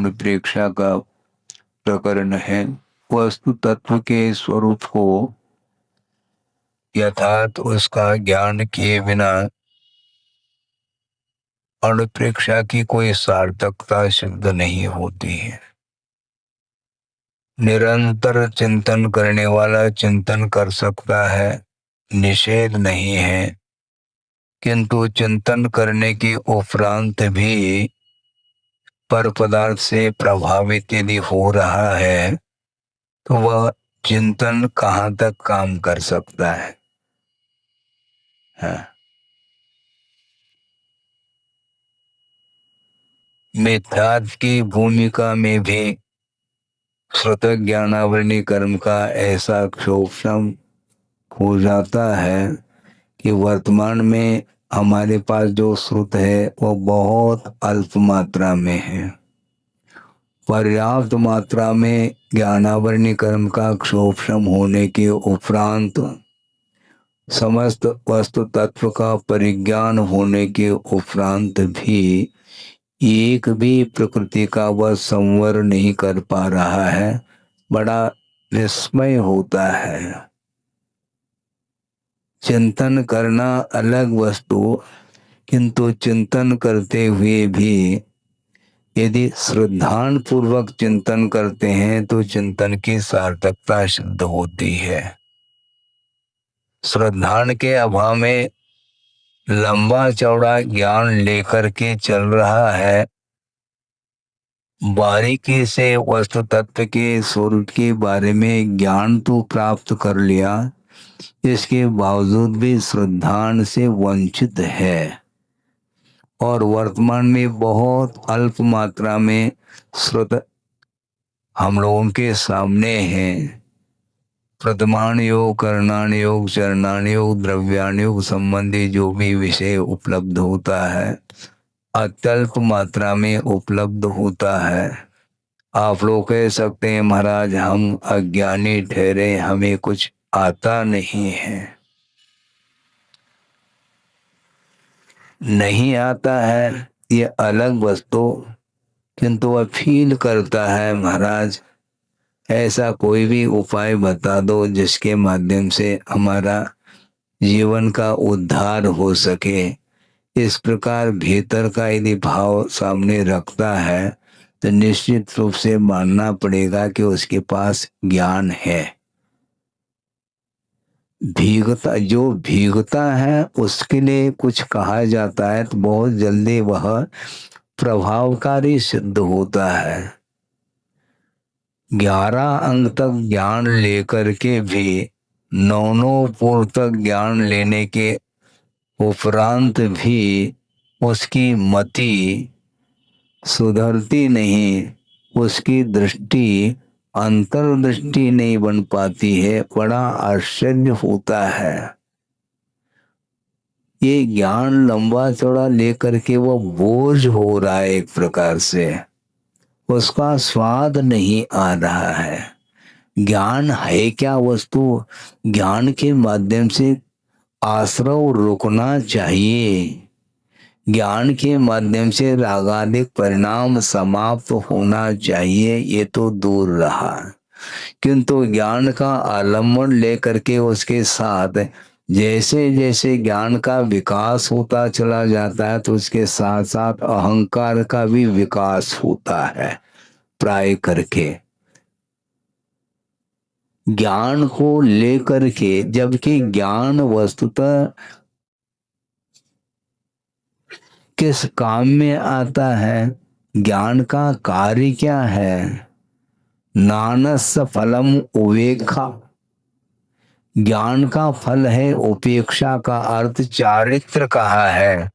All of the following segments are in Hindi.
अनुप्रेक्षा का प्रकरण है। वस्तु तत्व के स्वरूप को यथार्थ उसका ज्ञान किए बिना अनुप्रेक्षा की कोई सार्थकता सिद्ध नहीं होती है। निरंतर चिंतन करने वाला चिंतन कर सकता है, निषेध नहीं है, किंतु चिंतन करने के उपरांत भी पर पदार्थ से प्रभावित यदि हो रहा है तो वह चिंतन कहाँ तक काम कर सकता है। हाँ। मिथ्यात्व की भूमिका में भी श्रुत ज्ञानावरणी कर्म का ऐसा शोषण हो जाता है कि वर्तमान में हमारे पास जो श्रुत है वो बहुत अल्प मात्रा में है। पर्याप्त मात्रा में ज्ञानावरणी कर्म का क्षोभम होने के उपरांत समस्त वस्तु तत्व का परिज्ञान होने के उपरांत भी एक भी प्रकृति का वह संवर नहीं कर पा रहा है। बड़ा विस्मय होता है। चिंतन करना अलग वस्तु, किंतु चिंतन करते हुए भी यदि श्रद्धान पूर्वक चिंतन करते हैं तो चिंतन की सार्थकता सिद्ध होती है। श्रद्धान के अभाव में लंबा चौड़ा ज्ञान लेकर के चल रहा है, बारीकी से वस्तु तत्व के स्वरूप के बारे में ज्ञान तो प्राप्त कर लिया, इसके बावजूद भी श्रद्धान से वंचित है और वर्तमान में बहुत अल्प मात्रा में श्रुत हम लोगों के सामने हैं। प्रथमाण योग, करणान योग, चरणान योग, द्रव्यान योग संबंधी जो भी विषय उपलब्ध होता है अत्यल्प मात्रा में उपलब्ध होता है। आप लोग कह सकते हैं महाराज हम अज्ञानी ठहरे, हमें कुछ आता नहीं है। नहीं आता है ये अलग वस्तु, किंतु वह फील करता है महाराज ऐसा कोई भी उपाय बता दो जिसके माध्यम से हमारा जीवन का उद्धार हो सके। इस प्रकार भीतर का यदि भाव सामने रखता है तो निश्चित रूप से मानना पड़ेगा कि उसके पास ज्ञान है। भीगता जो भीगता है उसके लिए कुछ कहा जाता है तो बहुत जल्दी वह प्रभावकारी सिद्ध होता है। 11 अंग तक ज्ञान लेकर के भी 9 पूर्व तक ज्ञान लेने के उपरांत भी उसकी मति सुधरती नहीं, उसकी दृष्टि अंतर्दृष्टि नहीं बन पाती है। बड़ा आश्चर्य होता है। ये ज्ञान लंबा चौड़ा लेकर के वो बोझ हो रहा है, एक प्रकार से उसका स्वाद नहीं आ रहा है। ज्ञान है क्या वस्तु? ज्ञान के माध्यम से आश्रव रुकना चाहिए, ज्ञान के माध्यम से रागादिक परिणाम समाप्त होना चाहिए, ये तो दूर रहा। किंतु ज्ञान का आलम्बन लेकर के उसके साथ जैसे जैसे ज्ञान का विकास होता चला जाता है तो उसके साथ साथ अहंकार का भी विकास होता है। प्राय करके ज्ञान को लेकर के, जबकि ज्ञान वस्तुतः किस काम में आता है, ज्ञान का कार्य क्या है? नानस फलम उपेक्षा, ज्ञान का फल है उपेक्षा का अर्थ चारित्र कहा है।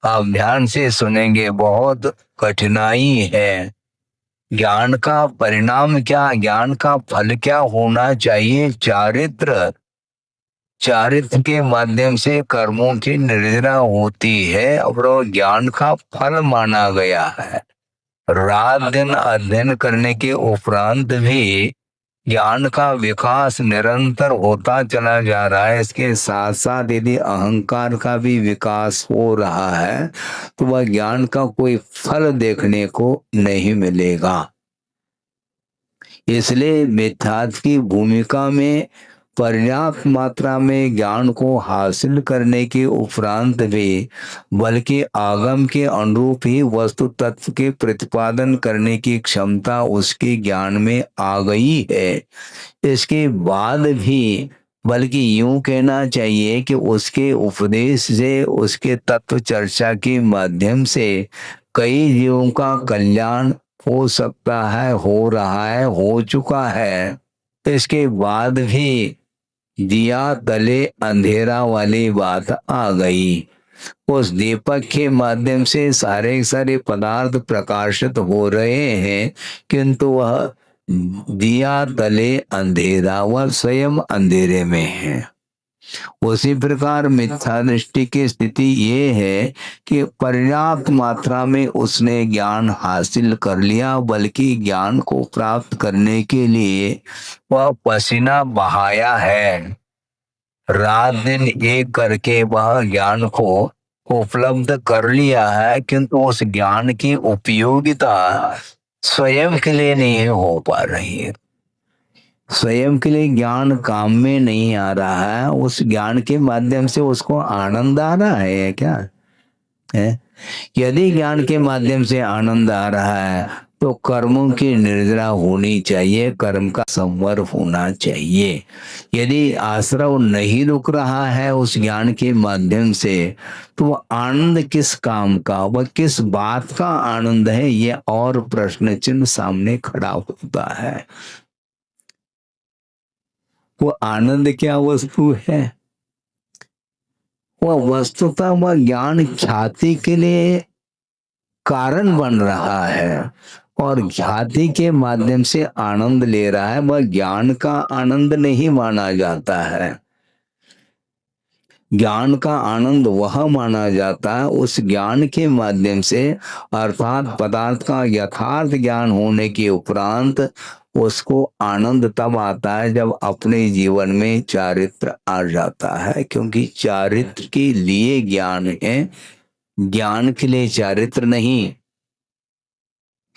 आप ध्यान से सुनेंगे, बहुत कठिनाई है। ज्ञान का परिणाम क्या, ज्ञान का फल क्या होना चाहिए? चारित्र। चारित्र के माध्यम से कर्मों की निर्जरा होती है और ज्ञान का फल माना गया है। रात दिन अध्ययन करने के उपरांत भी ज्ञान का विकास निरंतर होता चला जा रहा है। इसके साथ साथ यदि अहंकार का भी विकास हो रहा है तो वह ज्ञान का कोई फल देखने को नहीं मिलेगा। इसलिए मिथ्यात्व की भूमिका में पर्याप्त मात्रा में ज्ञान को हासिल करने के उपरांत भी बल्कि आगम के अनुरूप ही वस्तु तत्व के प्रतिपादन करने की क्षमता उसके ज्ञान में आ गई है। इसके बाद भी बल्कि यूं कहना चाहिए कि उसके उपदेश से, उसके तत्व चर्चा के माध्यम से कई जीवों का कल्याण हो सकता है, हो रहा है, हो चुका है। इसके बाद भी दिया तले अंधेरा वाली बात आ गई। उस दीपक के माध्यम से सारे सारे पदार्थ प्रकाशित हो रहे हैं, किंतु वह दिया तले अंधेरा, वह स्वयं अंधेरे में है। उसी प्रकार मिथ्या दृष्टि की स्थिति ये है कि पर्याप्त मात्रा में उसने ज्ञान हासिल कर लिया, बल्कि ज्ञान को प्राप्त करने के लिए वह पसीना बहाया है, रात दिन एक करके वह ज्ञान को उपलब्ध कर लिया है, किंतु उस ज्ञान की उपयोगिता स्वयं के लिए नहीं हो पा रही है। स्वयं के लिए ज्ञान काम में नहीं आ रहा है। उस ज्ञान के माध्यम से उसको आनंद आ रहा है क्या है? यदि ज्ञान के माध्यम से आनंद आ रहा है तो कर्मों की निर्जरा होनी चाहिए, कर्म का संवर होना चाहिए। यदि आश्रव नहीं रुक रहा है उस ज्ञान के माध्यम से तो वह आनंद किस काम का, वह किस बात का आनंद है, ये और प्रश्न चिन्ह सामने खड़ा होता है। वो आनंद क्या वस्तु है? वह वस्तुतः वह ज्ञान ख्याति के लिए कारण बन रहा है और ख्याति के माध्यम से आनंद ले रहा है। वह ज्ञान का आनंद नहीं माना जाता है। ज्ञान का आनंद वह माना जाता है उस ज्ञान के माध्यम से, अर्थात पदार्थ का यथार्थ ज्ञान होने के उपरांत उसको आनंद तब आता है जब अपने जीवन में चारित्र आ जाता है। क्योंकि चारित्र के लिए ज्ञान है, ज्ञान के लिए चारित्र नहीं।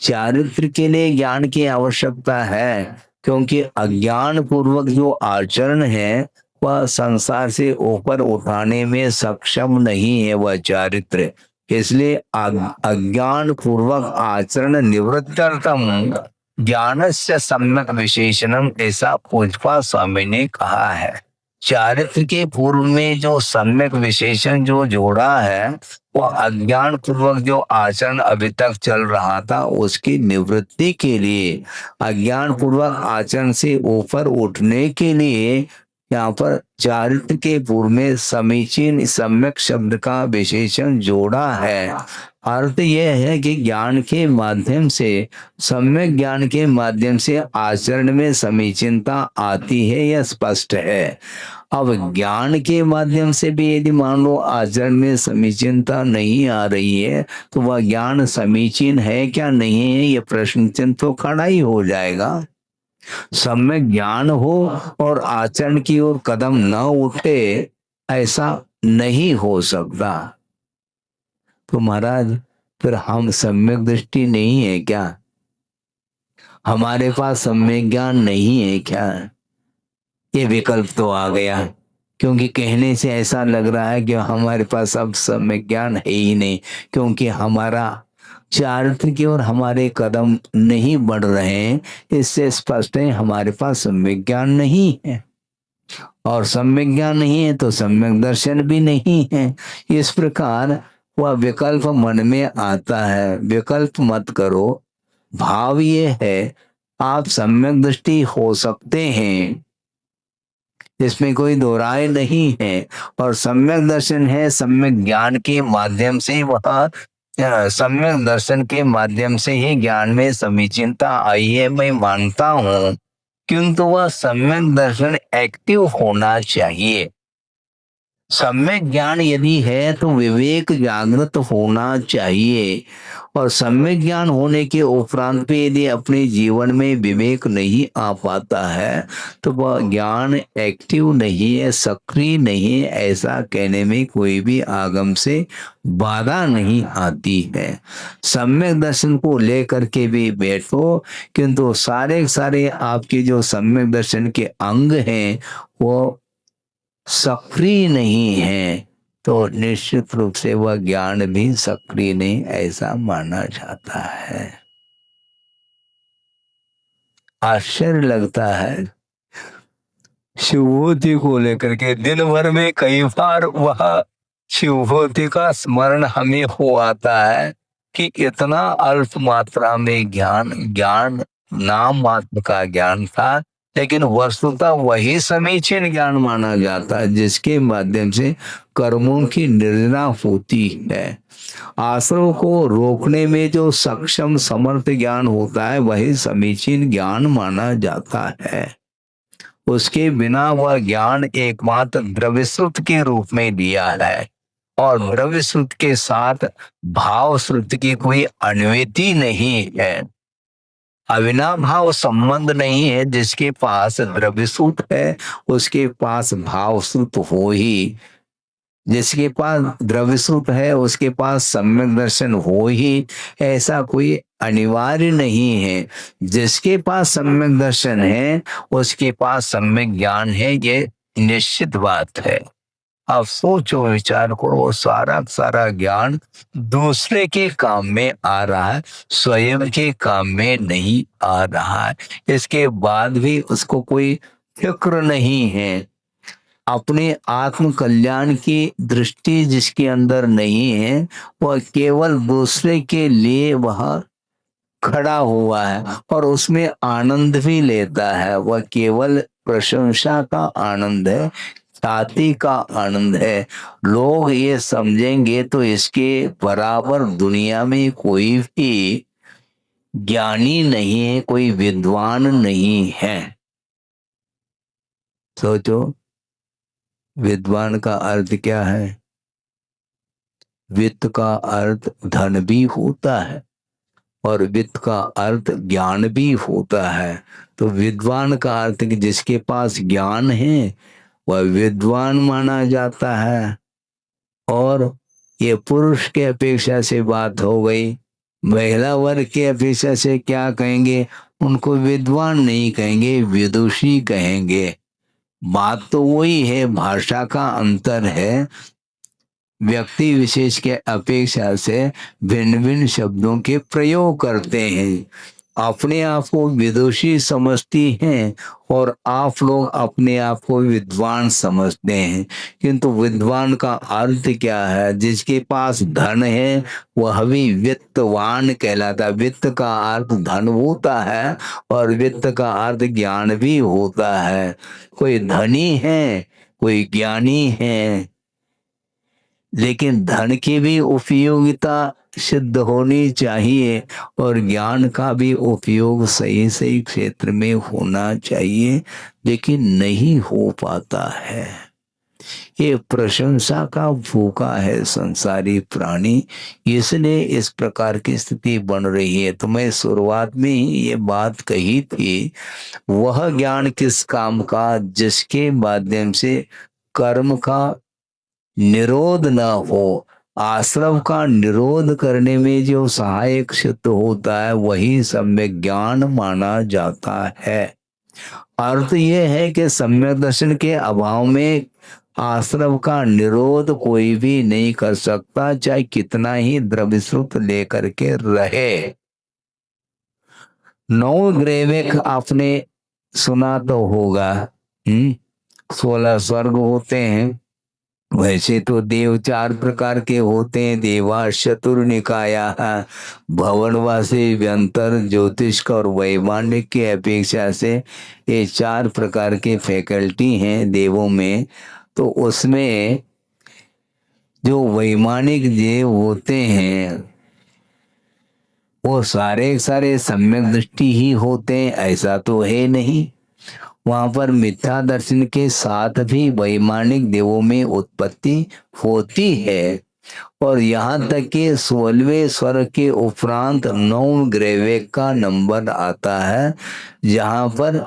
चारित्र के लिए ज्ञान की आवश्यकता है, क्योंकि अज्ञान पूर्वक जो आचरण है वह संसार से ऊपर उठाने में सक्षम नहीं है वह चारित्र। इसलिए अज्ञान पूर्वक आचरण निवृत्त्यर्थम ज्ञानस्य सम्यक विशेषणम, ऐसा पूजपा स्वामी ने कहा है। चारित्र के पूर्व में जो सम्यक विशेषण जो जोड़ा है वह अज्ञान पूर्वक जो आचरण अभी तक चल रहा था उसकी निवृत्ति के लिए, अज्ञान पूर्वक आचरण से ऊपर उठने के लिए यहाँ पर चारित्र के पूर्व में समीचीन सम्यक शब्द का विशेषण जोड़ा है। अर्थ यह है कि ज्ञान के माध्यम से, सम्यक ज्ञान के माध्यम से आचरण में समीचीनता आती है, यह स्पष्ट है। अब ज्ञान के माध्यम से भी यदि मान लो आचरण में समीचीनता नहीं आ रही है तो वह ज्ञान समीचीन है क्या नहीं है, यह प्रश्न चिन्ह तो खड़ा ही हो जाएगा। सम्यक ज्ञान हो और आचरण की ओर कदम न उठे, ऐसा नहीं हो सकता। तो महाराज फिर हम सम्यक दृष्टि नहीं है क्या? हमारे पास सम्यक ज्ञान नहीं है क्या? ये विकल्प तो आ गया, क्योंकि कहने से ऐसा लग रहा है कि हमारे पास अब सम्यक ज्ञान है ही नहीं, क्योंकि हमारा चारित्र की ओर हमारे कदम नहीं बढ़ रहे हैं। इससे स्पष्ट है हमारे पास सम्यक ज्ञान नहीं है, और सम्यक ज्ञान नहीं है तो सम्यक दर्शन भी नहीं है। इस प्रकार वह विकल्प मन में आता है। विकल्प मत करो, भाव ये है आप सम्यक दृष्टि हो सकते हैं, इसमें कोई दो राय नहीं है। और सम्यक दर्शन है, सम्यक ज्ञान के माध्यम से वह सम्यक दर्शन के माध्यम से ही ज्ञान में समीचीनता आई है, मैं मानता हूं, किंतु वह सम्यक दर्शन एक्टिव होना चाहिए। सम्यक ज्ञान यदि है तो विवेक जागृत होना चाहिए, और सम्यक ज्ञान होने के उपरांत भी यदि अपने जीवन में विवेक नहीं आ पाता है तो वह ज्ञान एक्टिव नहीं है, सक्रिय नहीं है, ऐसा कहने में कोई भी आगम से बाधा नहीं आती है। सम्यक दर्शन को लेकर के भी बैठो, किंतु सारे सारे आपके जो सम्यक दर्शन के अंग हैं वो सक्रिय नहीं है, तो निश्चित रूप से वह ज्ञान भी सक्रिय नहीं ऐसा माना जाता है। आश्चर्य लगता है, शिवभूति को लेकर के दिन भर में कई बार वह शिवभूति का स्मरण हमें हो आता है कि इतना अल्प मात्रा में ज्ञान ज्ञान नाम मात्र का ज्ञान था, लेकिन वस्तुतः वही समीचीन ज्ञान माना जाता है जिसके माध्यम से कर्मों की निर्णय होती है। आश्रम को रोकने में जो सक्षम समर्थ ज्ञान होता है वही समीचीन ज्ञान माना जाता है। उसके बिना वह ज्ञान एकमात्र द्रव्य श्रुत के रूप में दिया है, और द्रव्य श्रुत के साथ भाव श्रुत की कोई अन्वति नहीं है, अविनाभाव संबंध नहीं है। जिसके पास द्रव्य श्रुत है उसके पास भाव श्रुत हो ही, जिसके पास द्रव्य श्रुत है उसके पास सम्यक दर्शन हो ही, ऐसा कोई अनिवार्य नहीं है। जिसके पास सम्यक दर्शन है उसके पास सम्यक ज्ञान है, ये निश्चित बात है। अब सोचो विचार करो, वो सारा सारा ज्ञान दूसरे के काम में आ रहा है, स्वयं के काम में नहीं आ रहा है। इसके बाद भी उसको कोई फिक्र नहीं है। अपने आत्म कल्याण की दृष्टि जिसके अंदर नहीं है वह केवल दूसरे के लिए वह खड़ा हुआ है और उसमें आनंद भी लेता है। वह केवल प्रशंसा का आनंद है, ख्याति का आनंद है। लोग ये समझेंगे तो इसके बराबर दुनिया में कोई भी ज्ञानी नहीं है, कोई विद्वान नहीं है। सोचो, विद्वान का अर्थ क्या है? वित्त का अर्थ धन भी होता है और वित्त का अर्थ ज्ञान भी होता है। तो विद्वान का अर्थ कि जिसके पास ज्ञान है वह विद्वान माना जाता है। और ये पुरुष के अपेक्षा से बात हो गई। महिला वर्ग के अपेक्षा से क्या कहेंगे? उनको विद्वान नहीं कहेंगे, विदुषी कहेंगे। बात तो वही है, भाषा का अंतर है। व्यक्ति विशेष के अपेक्षा से भिन्न भिन्न शब्दों के प्रयोग करते हैं। अपने आप को विदुषी समझती हैं और आप लोग अपने आप को विद्वान समझते हैं। किंतु विद्वान का अर्थ क्या है? जिसके पास धन है वह भी वित्तवान कहलाता। वित्त का अर्थ धन होता है और वित्त का अर्थ ज्ञान भी होता है। कोई धनी है, कोई ज्ञानी है, लेकिन धन की भी उपयोगिता सिद्ध होनी चाहिए और ज्ञान का भी उपयोग सही सही क्षेत्र में होना चाहिए, लेकिन नहीं हो पाता है। ये प्रशंसा का भूखा है संसारी प्राणी, इसलिए इस प्रकार की स्थिति बन रही है। तो मैं शुरुआत में ही ये बात कही थी, वह ज्ञान किस काम का जिसके माध्यम से कर्म का निरोध न हो। आश्रम का निरोध करने में जो सहायक सिद्ध होता है वही सम्यक ज्ञान माना जाता है। अर्थ यह है कि सम्यक दर्शन के अभाव में आश्रम का निरोध कोई भी नहीं कर सकता, चाहे कितना ही द्रव्यश्रुत लेकर के रहे। 9 ग्रेविक आपने सुना तो होगा। 16 स्वर्ग होते हैं। वैसे तो देव 4 प्रकार के होते हैं। देवा चतुर्निकाया, भवनवासी, व्यंतर, ज्योतिष और वैमानिक की अपेक्षा से ये 4 प्रकार के फैकल्टी हैं देवों में। तो उसमें जो वैमानिक देव होते हैं वो सारे सारे सम्यक दृष्टि ही होते हैं, ऐसा तो है नहीं। वहां पर मिथ्या दर्शन के साथ भी वैमानिक देवों में उत्पत्ति होती है। और यहाँ तक कि 16वें स्वर्ग के उपरांत 9 ग्रह का नंबर आता है, जहाँ पर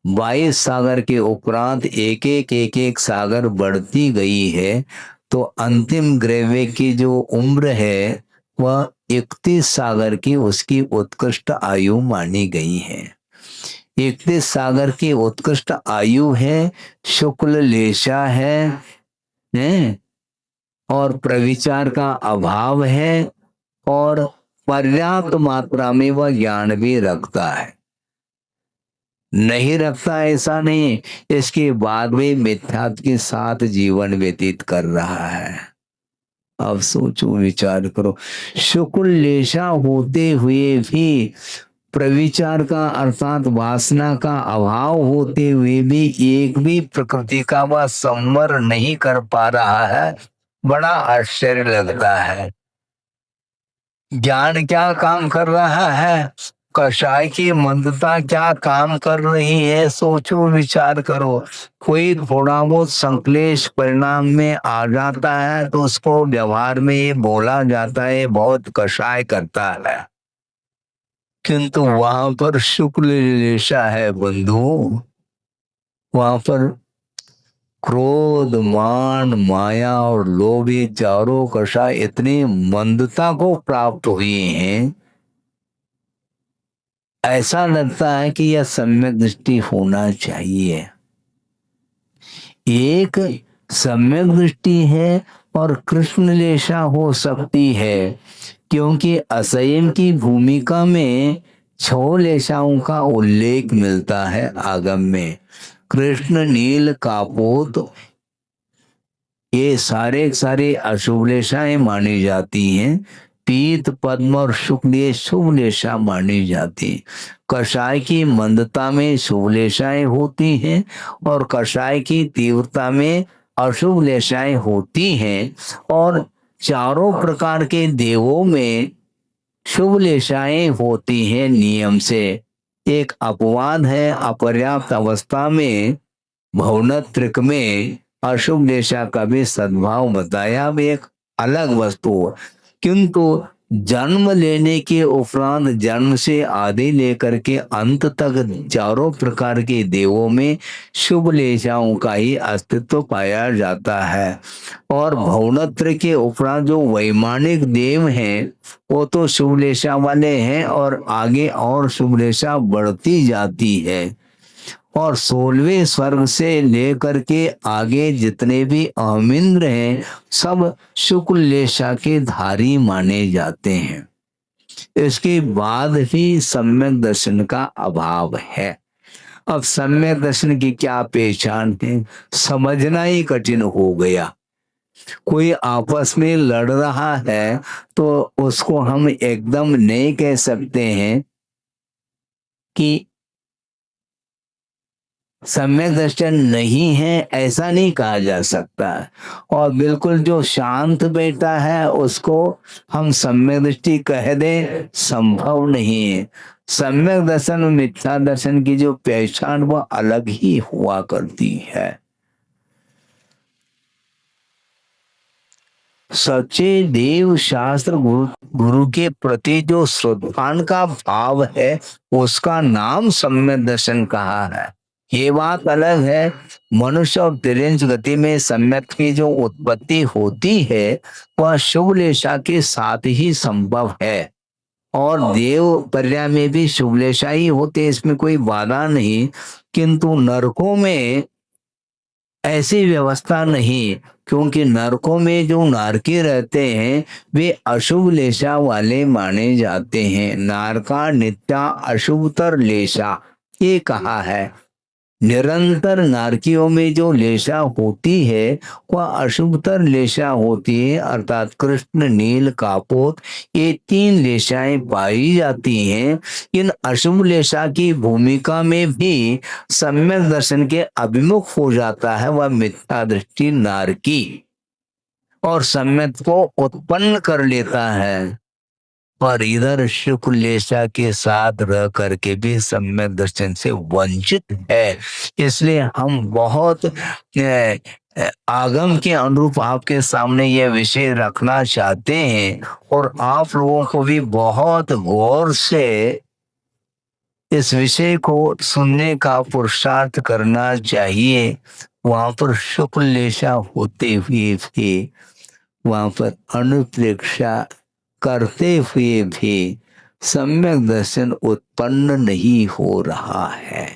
22 सागर के उपरांत एक एक सागर बढ़ती गई है। तो अंतिम ग्रह की जो उम्र है वह 31 सागर की उसकी उत्कृष्ट आयु मानी गई है। 31 सागर की उत्कृष्ट आयु है, शुक्ल लेशा है और प्रविचार का अभाव है और पर्याप्त मात्रा में वह ज्ञान भी रखता है। नहीं रखता ऐसा नहीं, इसके बाद भी मिथ्यात्व के साथ जीवन व्यतीत कर रहा है। अब सोचो विचार करो, शुक्ल लेशा होते हुए भी, प्रविचार का अर्थात वासना का अभाव होते हुए भी एक भी प्रकृति का वह संवर नहीं कर पा रहा है। बड़ा आश्चर्य लगता है। ज्ञान क्या काम कर रहा है, कषाय की मंदता क्या काम कर रही है। सोचो विचार करो, कोई थोड़ा बहुत संक्लेश परिणाम में आ जाता है तो उसको व्यवहार में ये बोला जाता है बहुत कषाय करता है, किंतु वहां पर शुक्ल लेशा है बंधु। वहां पर क्रोध, मान, माया और लोभ, ये चारों कषाय इतनी मंदता को प्राप्त हुए हैं, ऐसा लगता है कि यह सम्यक दृष्टि होना चाहिए। एक सम्यक दृष्टि है और कृष्ण लेशा हो सकती है, क्योंकि असंयम की भूमिका में 6 लेशाओं का उल्लेख मिलता है आगम में। कृष्ण, नील, कापोत, ये सारे अशुभ लेशाएं मानी जाती हैं। पीत, पद्म और शुक्ल ये शुभ लेशा मानी जाती। कषाय की मंदता में शुभ लेशाएं होती हैं और कषाय की तीव्रता में अशुभ लेशाएं होती हैं। और चारों प्रकार के देवों में शुभ लेशाएं होती हैं नियम से। एक अपवाद है, अपर्याप्त अवस्था में भवनत्रिक में अशुभ लेशा का भी सद्भाव बताया, अब एक अलग वस्तु। किंतु जन्म लेने के उपरांत, जन्म से आदि लेकर के अंत तक चारों प्रकार के देवों में शुभ लेशाओं का ही अस्तित्व पाया जाता है। और भवनत्र के उपरांत जो वैमानिक देव हैं वो तो शुभ लेशा वाले हैं और आगे और शुभ लेशा बढ़ती जाती है। और 16वें स्वर्ग से लेकर के आगे जितने भी अहमिंद्र हैं सब शुक्ल लेशा के धारी माने जाते हैं। इसके बाद भी सम्यक दर्शन का अभाव है। अब सम्यक दर्शन की क्या पहचान है, समझना ही कठिन हो गया। कोई आपस में लड़ रहा है तो उसको हम एकदम नहीं कह सकते हैं कि सम्यक दर्शन नहीं है, ऐसा नहीं कहा जा सकता। और बिल्कुल जो शांत बैठा है उसको हम सम्यक दृष्टि कह दें, संभव नहीं है। सम्यक दर्शन और मिथ्या दर्शन की जो पहचान वह अलग ही हुआ करती है। सच्चे देव शास्त्र गुरु के प्रति जो श्रद्धान का भाव है उसका नाम सम्यक दर्शन कहा है। ये बात अलग है, मनुष्य और तिरंज गति में सम्यक की जो उत्पत्ति होती है वह शुभ लेशा के साथ ही संभव है। और देव पर्याय में भी शुभ लेशा ही होते, इसमें कोई बाधा नहीं। किंतु नरकों में ऐसी व्यवस्था नहीं, क्योंकि नरकों में जो नारकी रहते हैं वे अशुभ लेशा वाले माने जाते हैं। नारका नित्या अशुभतर लेशा, ये कहा है। निरंतर नारकियों में जो लेशा होती है वह अशुभतर लेशा होती है, अर्थात कृष्ण, नील, कापोत, ये 3 लेशाएं पाई जाती हैं। इन अशुभ लेशा की भूमिका में भी सम्यक दर्शन के अभिमुख हो जाता है वह मिथ्या दृष्टि नारकी, और सम्यक को उत्पन्न कर लेता है। और इधर शुक्ल लेशा के साथ रह करके भी सम्यक दर्शन से वंचित है। इसलिए हम बहुत आगम के अनुरूप आपके सामने यह विषय रखना चाहते हैं और आप लोगों को भी बहुत गौर से इस विषय को सुनने का पुरुषार्थ करना चाहिए। वहां पर शुक्ल लेशा होते हुए भी, वहां पर अनुप्रेक्षा करते हुए भी सम्यक दर्शन उत्पन्न नहीं हो रहा है।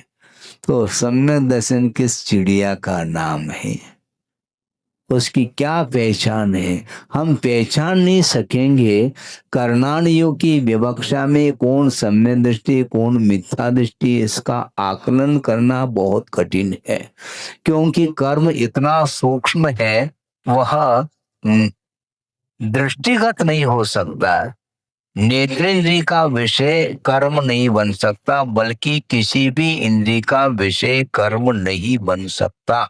तो सम्यक दर्शन किस चिड़िया का नाम है, उसकी क्या पहचान है, हम पहचान नहीं सकेंगे। कर्णानियों की विवक्षा में कौन सम्यक दृष्टि कौन मिथ्या दृष्टि, इसका आकलन करना बहुत कठिन है, क्योंकि कर्म इतना सूक्ष्म है, वह दृष्टिगत नहीं हो सकता। नेत्रेंद्रिय का विषय कर्म नहीं बन सकता, बल्कि किसी भी इंद्रिय का विषय कर्म नहीं बन सकता,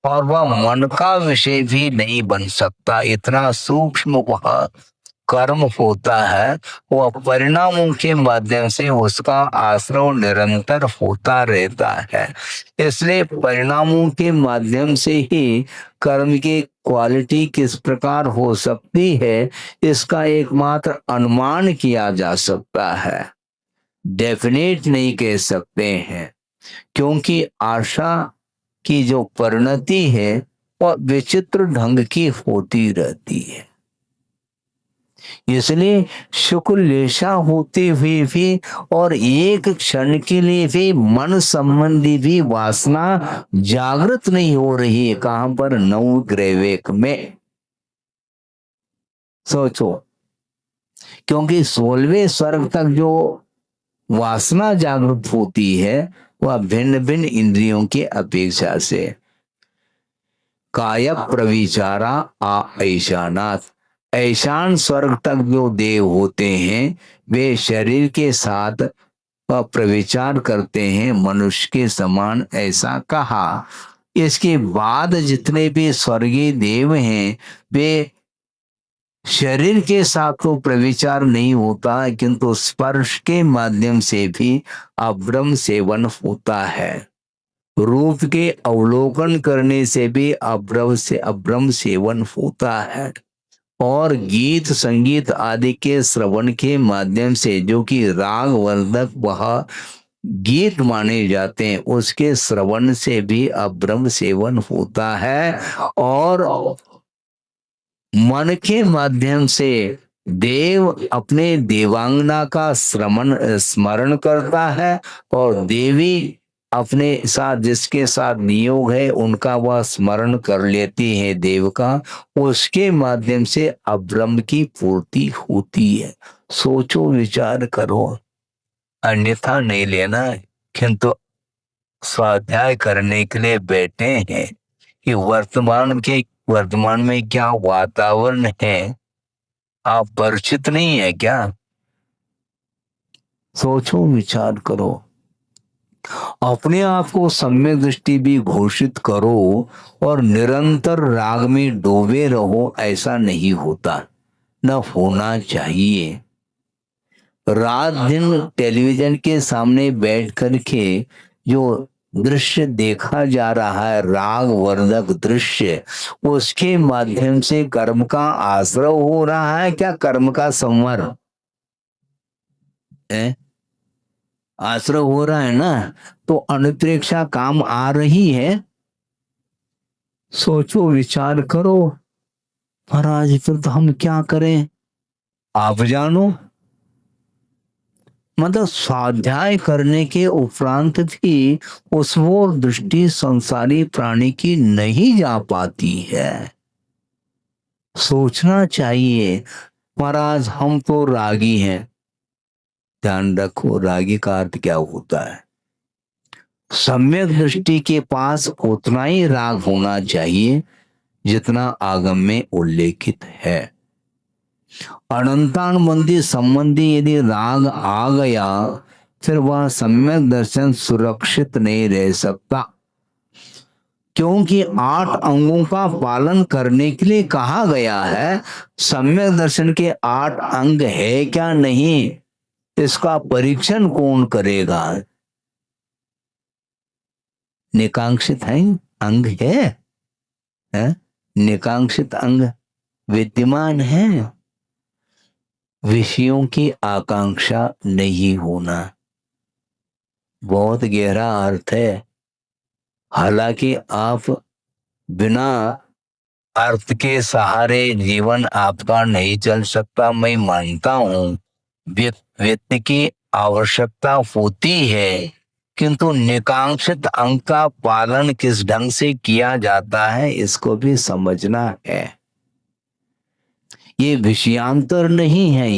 और वह मन का विषय भी नहीं बन सकता। इतना सूक्ष्म वह कर्म होता है, वह परिणामों के माध्यम से उसका आश्रय निरंतर होता रहता है। इसलिए परिणामों के माध्यम से ही कर्म की क्वालिटी किस प्रकार हो सकती है, इसका एकमात्र अनुमान किया जा सकता है, डेफिनेट नहीं कह सकते हैं, क्योंकि आशा की जो परिणति है वह विचित्र ढंग की होती रहती है। इसलिए शुक्ल लेशा होते हुए भी और एक क्षण के लिए भी मन संबंधी भी वासना जागृत नहीं हो रही है। कहां पर? नवग्रहवेक में। सोचो, क्योंकि 16वें स्वर्ग तक जो वासना जागृत होती है वह भिन्न भिन्न इंद्रियों की अपेक्षा से काय प्रविचारा आ ऐशानाथ, ऐशान स्वर्ग तक जो देव होते हैं वे शरीर के साथ प्रविचार करते हैं मनुष्य के समान, ऐसा कहा। इसके बाद जितने भी स्वर्गीय देव हैं वे शरीर के साथ तो प्रविचार नहीं होता, किंतु स्पर्श के माध्यम से भी अब्रह्म सेवन होता है। रूप के अवलोकन करने से भी अब्रह्म सेवन होता है, और गीत संगीत आदि के श्रवण के माध्यम से, जो कि राग वर्धक वह गीत माने जाते हैं, उसके श्रवण से भी अब्रह्म सेवन होता है। और मन के माध्यम से देव अपने देवांगना का स्मरण करता है, और देवी अपने साथ जिसके साथ नियोग है उनका वह स्मरण कर लेती है देव का, उसके माध्यम से अब्रह्म की पूर्ति होती है। सोचो, विचार करो, अन्यथा नहीं लेना। किंतु स्वाध्याय करने के लिए बैठे हैं कि वर्तमान में क्या वातावरण है, आप परिचित नहीं है क्या? सोचो, विचार करो, अपने आप को सम्यक दृष्टि भी घोषित करो और निरंतर राग में डूबे रहो, ऐसा नहीं होता, न होना चाहिए। रात दिन टेलीविजन के सामने बैठ करके जो दृश्य देखा जा रहा है, राग वर्धक दृश्य, उसके माध्यम से कर्म का आश्रय हो रहा है क्या? कर्म का संवर है, आश्रय हो रहा है ना, तो अनुप्रेक्षा काम आ रही है। सोचो, विचार करो। महाराज फिर तो हम क्या करें, आप जानो। मतलब स्वाध्याय करने के उपरांत भी उस वो दृष्टि संसारी प्राणी की नहीं जा पाती है। सोचना चाहिए, महाराज हम तो रागी हैं। ध्यान रखो, रागी का अर्थ क्या होता है? सम्यक दृष्टि के पास उतना ही राग होना चाहिए जितना आगम में उल्लेखित है। अनंतानुबंधी संबंधी यदि राग आ गया, फिर वह सम्यक दर्शन सुरक्षित नहीं रह सकता। क्योंकि 8 अंगों का पालन करने के लिए कहा गया है। सम्यक दर्शन के 8 अंग है क्या नहीं, इसका परीक्षण कौन करेगा? निकांक्षित है, अंग है? निकांक्षित अंग विद्यमान है। विषयों की आकांक्षा नहीं होना बहुत गहरा अर्थ है। हालांकि आप बिना अर्थ के सहारे जीवन आपका नहीं चल सकता, मैं मानता हूं। व्यक्ति की आवश्यकता होती है, किंतु निकांक्षित अंग का पालन किस ढंग से किया जाता है इसको भी समझना है। ये विषयांतर नहीं है,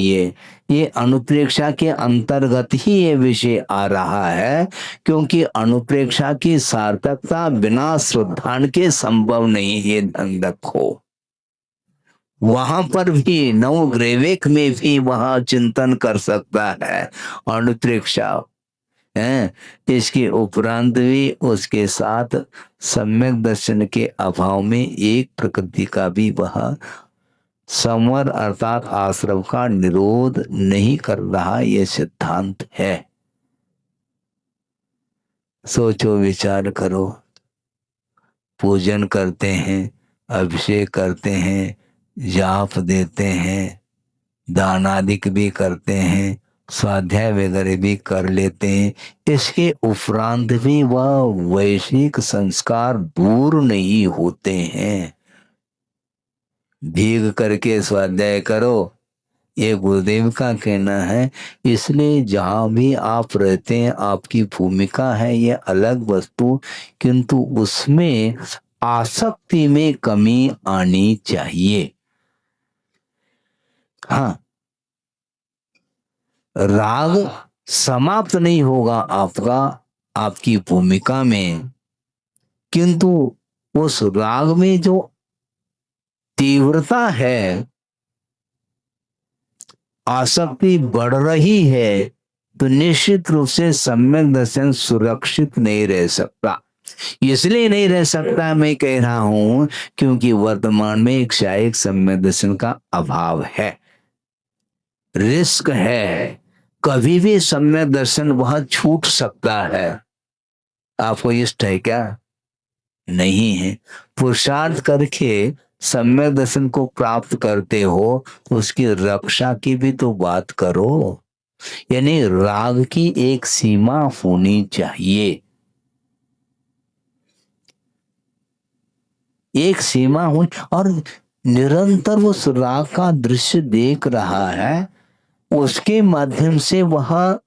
ये अनुप्रेक्षा के अंतर्गत ही ये विषय आ रहा है, क्योंकि अनुप्रेक्षा की सार्थकता बिना श्रद्धान के संभव नहीं है। ध्यान रखो, वहां पर भी नवग्रेविक में भी वहां चिंतन कर सकता है अनुप्रेक्षा है। इसके उपरांत भी उसके साथ सम्यक दर्शन के अभाव में एक प्रकृति का भी वह संवर अर्थात आश्रम का निरोध नहीं कर रहा, यह सिद्धांत है। सोचो, विचार करो। पूजन करते हैं, अभिषेक करते हैं, जाप देते हैं, दान आदि भी करते हैं, स्वाध्याय वगैरह भी कर लेते हैं। इसके उपरांत भी वह वैश्विक संस्कार दूर नहीं होते हैं। भीग करके स्वाध्याय करो, ये गुरुदेव का कहना है। इसलिए जहां भी आप रहते हैं आपकी भूमिका है ये अलग वस्तु, किंतु उसमें आसक्ति में कमी आनी चाहिए। हाँ, राग समाप्त नहीं होगा आपका आपकी भूमिका में, किंतु उस राग में जो तीव्रता है, आसक्ति बढ़ रही है, तो निश्चित रूप से सम्यक दर्शन सुरक्षित नहीं रह सकता। इसलिए नहीं रह सकता मैं कह रहा हूं क्योंकि वर्तमान में एक शायक सम्यक दर्शन का अभाव है, रिस्क है। कभी भी सम्यक दर्शन वह छूट सकता है। आपको इष्ट है क्या? नहीं है। पुरुषार्थ करके सम्यक दर्शन को प्राप्त करते हो तो उसकी रक्षा की भी तो बात करो। यानी राग की एक सीमा होनी चाहिए, एक सीमा हो, और निरंतर उस राग का दृश्य देख रहा है, उसके माध्यम से वह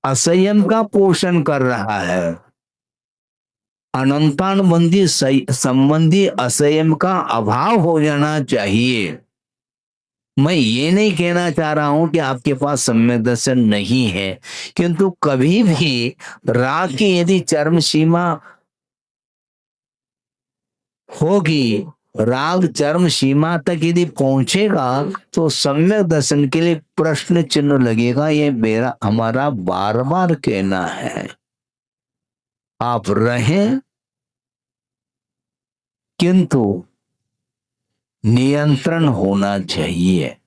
असंयम का पोषण कर रहा है। अनंतानुबंधी संबंधी असंयम का अभाव हो जाना चाहिए। मैं ये नहीं कहना चाह रहा हूं कि आपके पास सम्यक दर्शन नहीं है, किंतु कभी भी राग की यदि चरम सीमा होगी, राग चरम सीमा तक यदि पहुंचेगा तो सम्यक दर्शन के लिए प्रश्न चिन्ह लगेगा। ये मेरा हमारा बार बार कहना है। आप रहें, किंतु नियंत्रण होना चाहिए।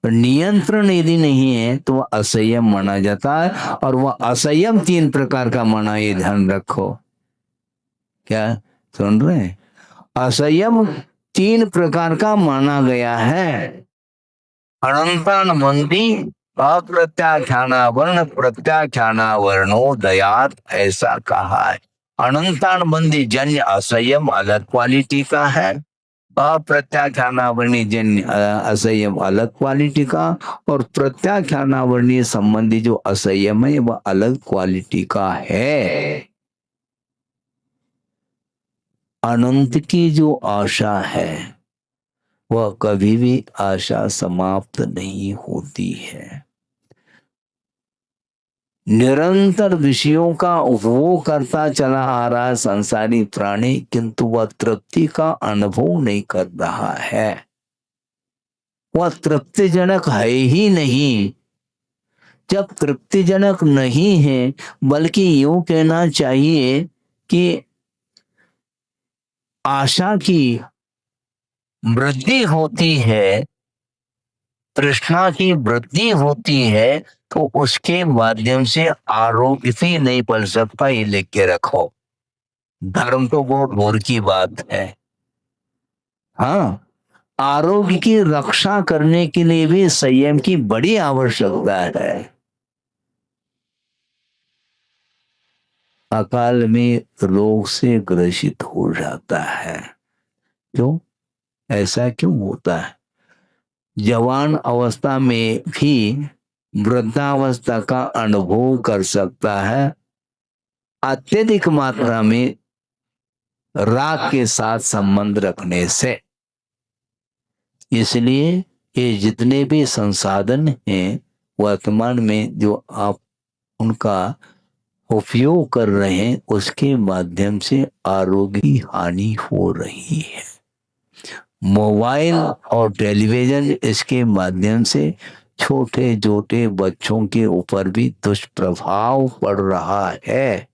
नियंत्रण यदि नहीं है तो वह असंयम माना जाता है, और वह असंयम 3 प्रकार का माना, ये ध्यान रखो। क्या सुन रहे हैं? असंयम 3 प्रकार का माना गया है। अनंतानुबंधी अप्रत्याख्यानावर्ण प्रत्याख्यानावर्णोदयात, ऐसा कहा है। अनंतानुबंधी जन्य असंयम अलग क्वालिटी का है, अप्रत्याख्यानावर्णी जन्य असंयम अलग क्वालिटी का, और प्रत्याख्यानावर्णीय संबंधी जो असंयम है वह अलग क्वालिटी का है। अनंत की जो आशा है वह कभी भी आशा समाप्त नहीं होती है। निरंतर विषयों का उपभोग करता चला आ रहा है संसारी प्राणी, किंतु वह तृप्ति का अनुभव नहीं कर रहा है। वह तृप्तिजनक है ही नहीं। जब तृप्तिजनक नहीं है, बल्कि यूं कहना चाहिए कि आशा की वृद्धि होती है, तृष्णा की वृद्धि होती है, तो उसके माध्यम से आरोग्य भी नहीं बढ़ सकता, ये लिख के रखो। धर्म तो बहुत दूर की बात है। हाँ, आरोग्य की रक्षा करने के लिए भी संयम की बड़ी आवश्यकता है। अकाल में रोग से ग्रसित हो जाता है। क्यों? ऐसा क्यों होता है? जवान अवस्था में भी वृद्धावस्था का अनुभव कर सकता है, अत्यधिक मात्रा में राग के साथ संबंध रखने से। इसलिए ये जितने भी संसाधन हैं वर्तमान में जो आप उनका उपयोग कर रहे हैं, उसके माध्यम से आरोग्य की हानि हो रही है। मोबाइल और टेलीविजन, इसके माध्यम से छोटे छोटे बच्चों के ऊपर भी दुष्प्रभाव पड़ रहा है।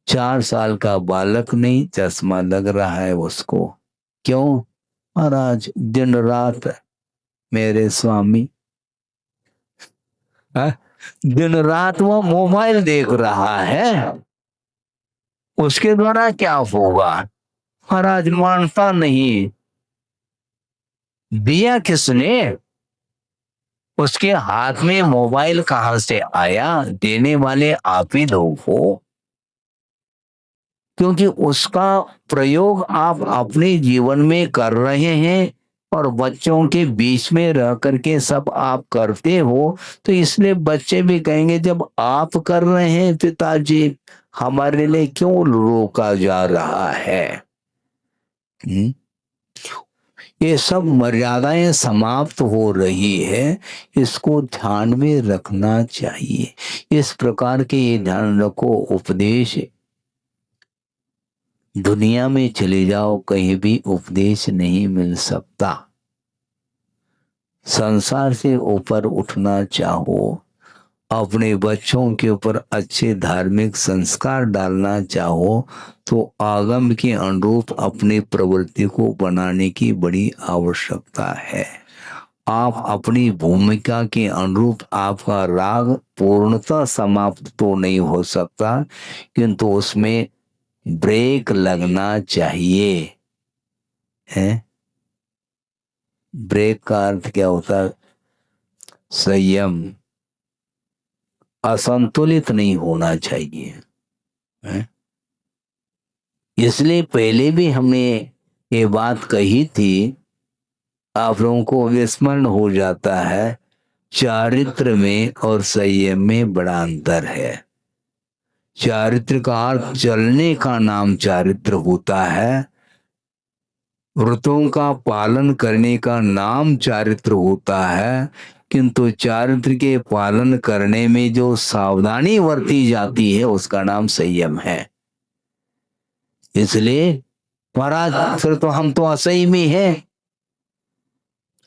4 साल का बालक नहीं, चश्मा लग रहा है उसको। क्यों? महाराज दिन रात मेरे स्वामी, हाँ? दिन रात वो मोबाइल देख रहा है, उसके द्वारा क्या होगा? महाराज मानता नहीं। दिया किसने? उसके हाथ में मोबाइल कहां से आया? देने वाले आप ही लोग हो। क्योंकि उसका प्रयोग आप अपने जीवन में कर रहे हैं और बच्चों के बीच में रह करके सब आप करते हो, तो इसलिए बच्चे भी कहेंगे जब आप कर रहे हैं पिताजी, हमारे लिए क्यों रोका जा रहा है? हम्म? ये सब मर्यादाएं समाप्त हो रही है, इसको ध्यान में रखना चाहिए। इस प्रकार के ये ध्यान रखो उपदेश। दुनिया में चले जाओ, कहीं भी उपदेश नहीं मिल सकता। संसार से ऊपर उठना चाहो, अपने बच्चों के ऊपर अच्छे धार्मिक संस्कार डालना चाहो, तो आगम के अनुरूप अपनी प्रवृत्ति को बनाने की बड़ी आवश्यकता है। आप अपनी भूमिका के अनुरूप आपका राग पूर्णतः समाप्त तो नहीं हो सकता, किंतु उसमें ब्रेक लगना चाहिए। है? ब्रेक का अर्थ क्या होता है? संयम, असंतुलित नहीं होना चाहिए। है? इसलिए पहले भी हमने ये बात कही थी, आप लोगों को विस्मरण हो जाता है। चारित्र में और संयम में बड़ा अंतर है। चारित्र का अर्थ चलने का नाम चारित्र होता है, व्रतों का पालन करने का नाम चारित्र होता है, किंतु चारित्र के पालन करने में जो सावधानी बरती जाती है उसका नाम संयम है। इसलिए महाराज फिर तो हम तो असंयमी हैं,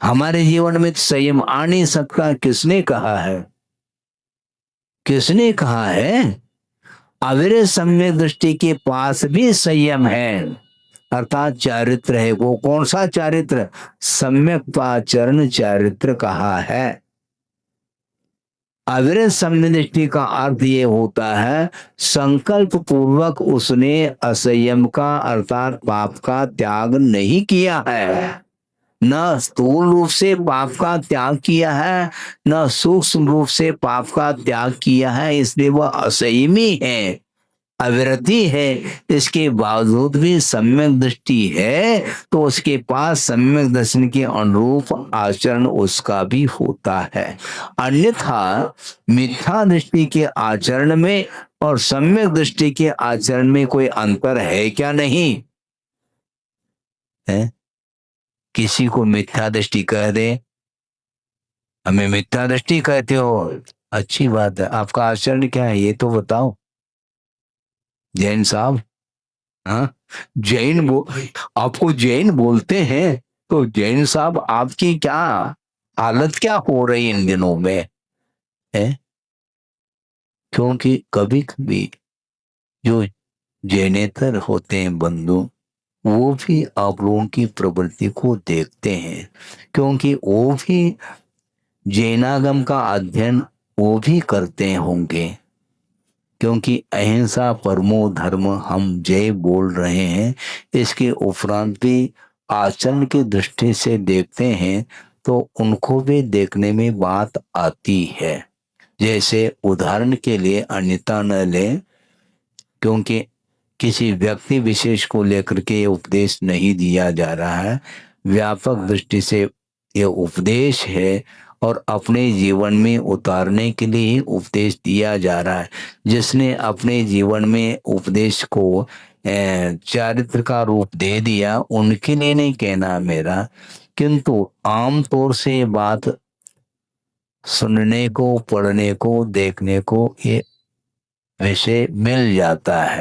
हमारे जीवन में संयम आ नहीं सकता। किसने कहा है? किसने कहा है? अविरत सम्यक दृष्टि के पास भी संयम है, अर्थात चारित्र है। वो कौन सा चारित्र? सम्यक आचरण चारित्र कहा है। अविरत सम्यक दृष्टि का अर्थ ये होता है, संकल्प पूर्वक उसने असंयम का अर्थात पाप का त्याग नहीं किया है। न स्थूल रूप से पाप का त्याग किया है, न सूक्ष्म रूप से पाप का त्याग किया है, इसलिए वह असंयमी है, अविरति है। इसके बावजूद भी सम्यक दृष्टि है, तो उसके पास सम्यक दर्शन के अनुरूप आचरण उसका भी होता है। अन्यथा मिथ्या दृष्टि के आचरण में और सम्यक दृष्टि के आचरण में कोई अंतर है क्या? नहीं है। किसी को मिथ्या दृष्टि कह दे, हमें मिथ्या दृष्टि कहते हो, अच्छी बात है, आपका आचरण क्या है ये तो बताओ। जैन साहब, हाँ, आपको जैन बोलते हैं, तो जैन साहब आपकी क्या हालत क्या हो रही इन दिनों में है? क्योंकि कभी कभी जो जैनेतर होते हैं बंधु, वो भी आप लोगों की प्रवृत्ति को देखते हैं, क्योंकि वो भी जैनागम का अध्ययन वो भी करते होंगे। क्योंकि अहिंसा परमो धर्म हम जय बोल रहे हैं, इसके उपरांत भी आचरण की दृष्टि से देखते हैं तो उनको भी देखने में बात आती है। जैसे उदाहरण के लिए अन्यथा न लें, क्योंकि किसी व्यक्ति विशेष को लेकर के ये उपदेश नहीं दिया जा रहा है, व्यापक दृष्टि से ये उपदेश है और अपने जीवन में उतारने के लिए ही उपदेश दिया जा रहा है। जिसने अपने जीवन में उपदेश को चारित्र का रूप दे दिया, उनके लिए नहीं कहना मेरा, किंतु आम तौर से ये बात सुनने को, पढ़ने को, देखने को ये विषय मिल जाता है।